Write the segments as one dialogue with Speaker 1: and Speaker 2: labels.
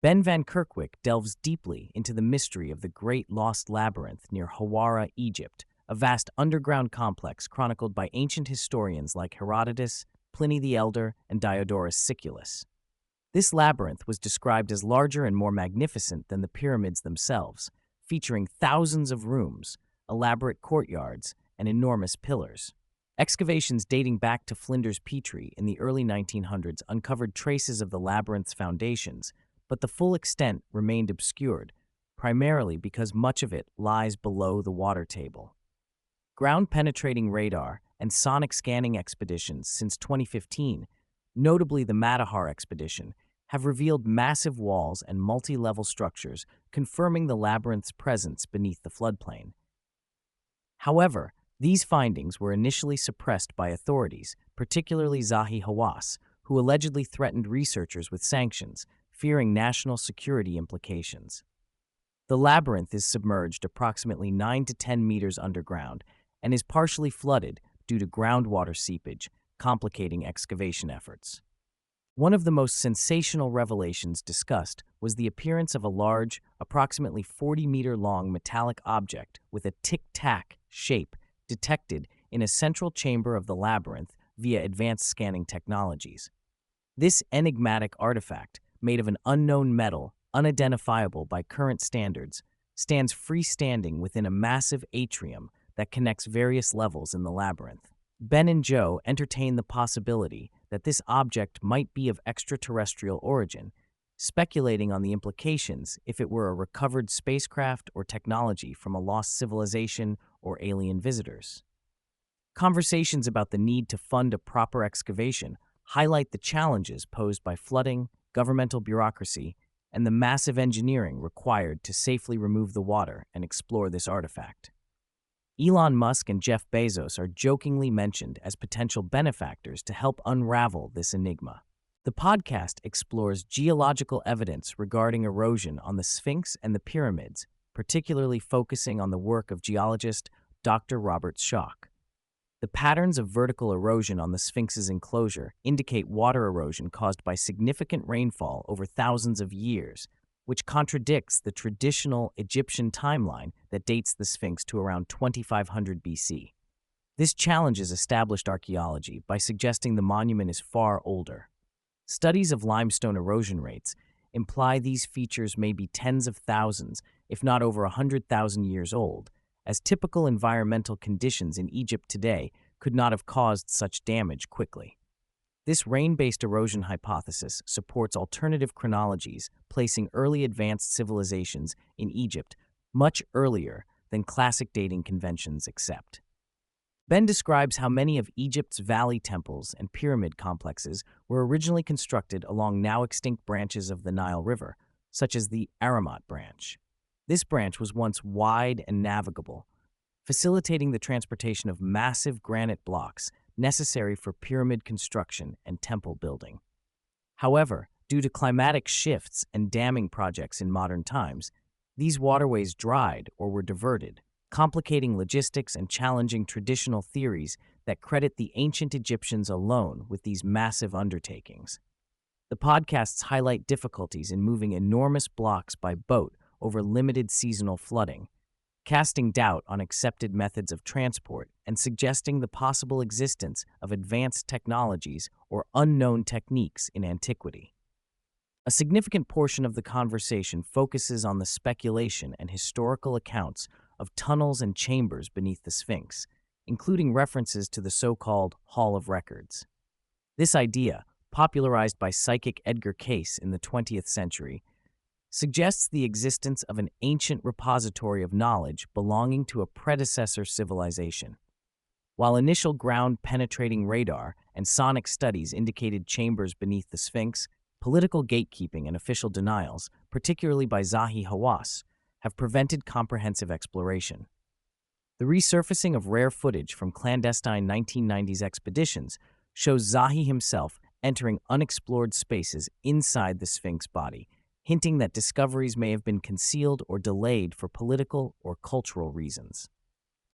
Speaker 1: Ben van Kerkwyk delves deeply into the mystery of the Great Lost Labyrinth near Hawara, Egypt, a vast underground complex chronicled by ancient historians like Herodotus, Pliny the Elder, and Diodorus Siculus. This labyrinth was described as larger and more magnificent than the pyramids themselves, featuring thousands of rooms, elaborate courtyards, and enormous pillars. Excavations dating back to Flinders Petrie in the early 1900s uncovered traces of the labyrinth's foundations, but the full extent remained obscured, primarily because much of it lies below the water table. Ground-penetrating radar and sonic scanning expeditions since 2015, notably the Matahar expedition, have revealed massive walls and multi-level structures confirming the labyrinth's presence beneath the floodplain. However, these findings were initially suppressed by authorities, particularly Zahi Hawass, who allegedly threatened researchers with sanctions, fearing national security implications. The labyrinth is submerged approximately 9 to 10 meters underground and is partially flooded due to groundwater seepage, complicating excavation efforts. One of the most sensational revelations discussed was the appearance of a large, approximately 40-meter-long metallic object with a Tic Tac shape detected in a central chamber of the labyrinth via advanced scanning technologies. This enigmatic artifact, made of an unknown metal, unidentifiable by current standards, stands freestanding within a massive atrium that connects various levels in the labyrinth. Ben and Joe entertain the possibility that this object might be of extraterrestrial origin, speculating on the implications if it were a recovered spacecraft or technology from a lost civilization or alien visitors. Conversations about the need to fund a proper excavation highlight the challenges posed by flooding, governmental bureaucracy, and the massive engineering required to safely remove the water and explore this artifact. Elon Musk and Jeff Bezos are jokingly mentioned as potential benefactors to help unravel this enigma. The podcast explores geological evidence regarding erosion on the Sphinx and the pyramids, particularly focusing on the work of geologist Dr. Robert Schoch. The patterns of vertical erosion on the Sphinx's enclosure indicate water erosion caused by significant rainfall over thousands of years, which contradicts the traditional Egyptian timeline that dates the Sphinx to around 2500 BC. This challenges established archaeology by suggesting the monument is far older. Studies of limestone erosion rates imply these features may be tens of thousands, if not over 100,000 years old, as typical environmental conditions in Egypt today could not have caused such damage quickly. This rain-based erosion hypothesis supports alternative chronologies, placing early advanced civilizations in Egypt much earlier than classic dating conventions accept. Ben describes how many of Egypt's valley temples and pyramid complexes were originally constructed along now-extinct branches of the Nile River, such as the Aramat branch. This branch was once wide and navigable, facilitating the transportation of massive granite blocks necessary for pyramid construction and temple building. However, due to climatic shifts and damming projects in modern times, these waterways dried or were diverted, complicating logistics and challenging traditional theories that credit the ancient Egyptians alone with these massive undertakings. The podcasts highlight difficulties in moving enormous blocks by boat over limited seasonal flooding, casting doubt on accepted methods of transport and suggesting the possible existence of advanced technologies or unknown techniques in antiquity. A significant portion of the conversation focuses on the speculation and historical accounts of tunnels and chambers beneath the Sphinx, including references to the so-called Hall of Records. This idea, popularized by psychic Edgar Cayce in the 20th century, suggests the existence of an ancient repository of knowledge belonging to a predecessor civilization. While initial ground-penetrating radar and sonic studies indicated chambers beneath the Sphinx, political gatekeeping and official denials, particularly by Zahi Hawass, have prevented comprehensive exploration. The resurfacing of rare footage from clandestine 1990s expeditions shows Zahi himself entering unexplored spaces inside the Sphinx body, hinting that discoveries may have been concealed or delayed for political or cultural reasons.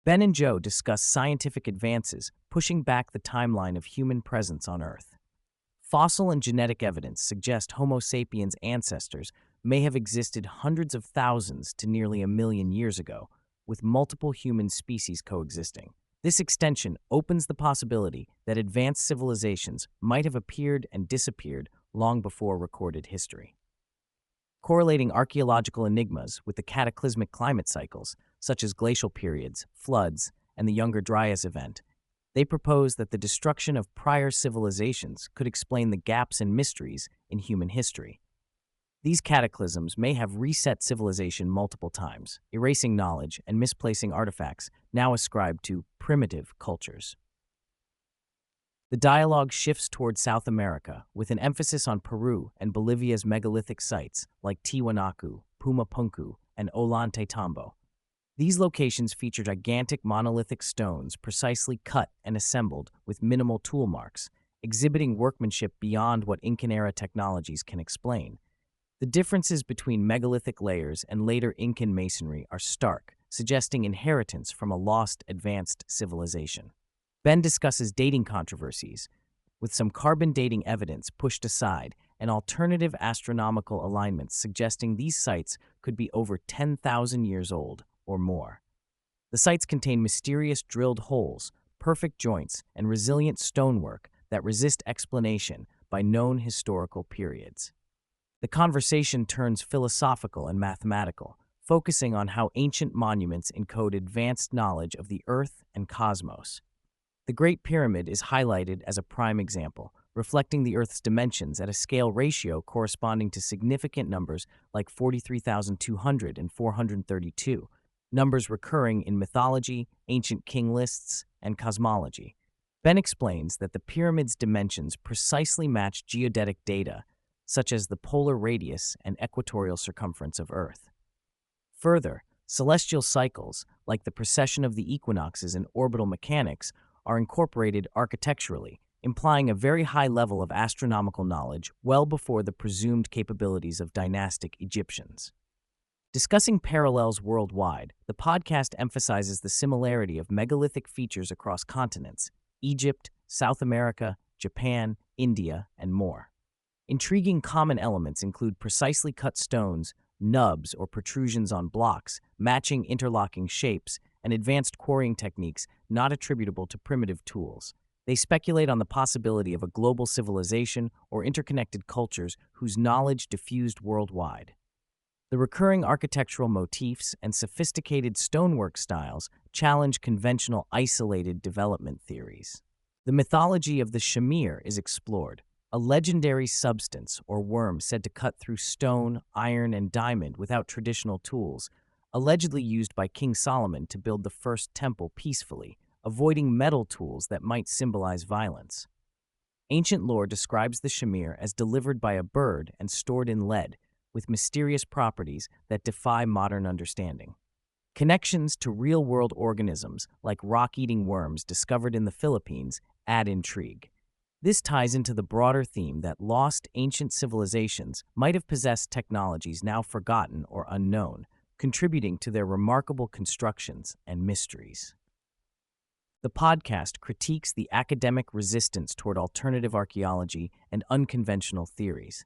Speaker 1: Ben and Joe discuss scientific advances pushing back the timeline of human presence on Earth. Fossil and genetic evidence suggest Homo sapiens ancestors may have existed hundreds of thousands to nearly a million years ago, with multiple human species coexisting. This extension opens the possibility that advanced civilizations might have appeared and disappeared long before recorded history. Correlating archaeological enigmas with the cataclysmic climate cycles, such as glacial periods, floods, and the Younger Dryas event, they propose that the destruction of prior civilizations could explain the gaps and mysteries in human history. These cataclysms may have reset civilization multiple times, erasing knowledge and misplacing artifacts now ascribed to primitive cultures. The dialogue shifts toward South America, with an emphasis on Peru and Bolivia's megalithic sites like Tiwanaku, Pumapunku, and Ollantaytambo. These locations feature gigantic monolithic stones precisely cut and assembled with minimal tool marks, exhibiting workmanship beyond what Incan-era technologies can explain. The differences between megalithic layers and later Incan masonry are stark, suggesting inheritance from a lost advanced civilization. Ben discusses dating controversies, with some carbon dating evidence pushed aside and alternative astronomical alignments suggesting these sites could be over 10,000 years old or more. The sites contain mysterious drilled holes, perfect joints, and resilient stonework that resist explanation by known historical periods. The conversation turns philosophical and mathematical, focusing on how ancient monuments encode advanced knowledge of the Earth and cosmos. The Great Pyramid is highlighted as a prime example, reflecting the Earth's dimensions at a scale ratio corresponding to significant numbers like 43,200 and 432, numbers recurring in mythology, ancient king lists, and cosmology. Ben explains that the pyramid's dimensions precisely match geodetic data, such as the polar radius and equatorial circumference of Earth. Further, celestial cycles, like the precession of the equinoxes and orbital mechanics, are incorporated architecturally, implying a very high level of astronomical knowledge well before the presumed capabilities of dynastic Egyptians. Discussing parallels worldwide, the podcast emphasizes the similarity of megalithic features across continents: Egypt, South America, Japan, India, and more. Intriguing common elements include precisely cut stones, nubs or protrusions on blocks, matching interlocking shapes, and advanced quarrying techniques not attributable to primitive tools. They speculate on the possibility of a global civilization or interconnected cultures whose knowledge diffused worldwide. The recurring architectural motifs and sophisticated stonework styles challenge conventional isolated development theories. The mythology of the Shamir is explored, a legendary substance or worm said to cut through stone, iron, and diamond without traditional tools, allegedly used by King Solomon to build the first temple peacefully, avoiding metal tools that might symbolize violence. Ancient lore describes the Shamir as delivered by a bird and stored in lead, with mysterious properties that defy modern understanding. Connections to real-world organisms like rock-eating worms discovered in the Philippines add intrigue. This ties into the broader theme that lost ancient civilizations might have possessed technologies now forgotten or unknown, contributing to their remarkable constructions and mysteries. The podcast critiques the academic resistance toward alternative archaeology and unconventional theories.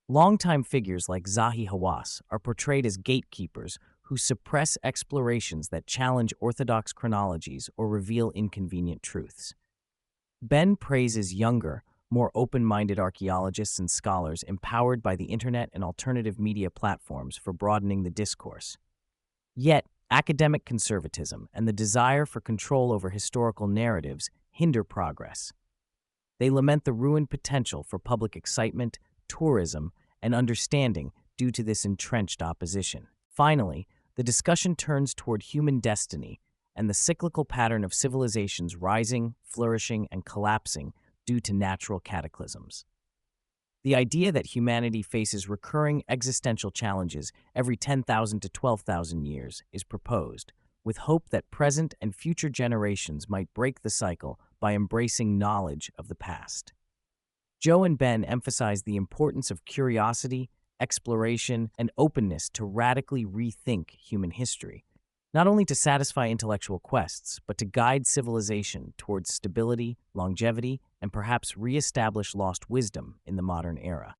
Speaker 1: Longtime figures like Zahi Hawass are portrayed as gatekeepers who suppress explorations that challenge orthodox chronologies or reveal inconvenient truths. Ben praises younger, more open-minded archaeologists and scholars empowered by the internet and alternative media platforms for broadening the discourse. Yet, academic conservatism and the desire for control over historical narratives hinder progress. They lament the ruined potential for public excitement, tourism, and understanding due to this entrenched opposition. Finally, the discussion turns toward human destiny and the cyclical pattern of civilizations rising, flourishing, and collapsing due to natural cataclysms. The idea that humanity faces recurring existential challenges every 10,000 to 12,000 years is proposed, with hope that present and future generations might break the cycle by embracing knowledge of the past. Joe and Ben emphasize the importance of curiosity, exploration, and openness to radically rethink human history, not only to satisfy intellectual quests, but to guide civilization towards stability, longevity, and perhaps reestablish lost wisdom in the modern era.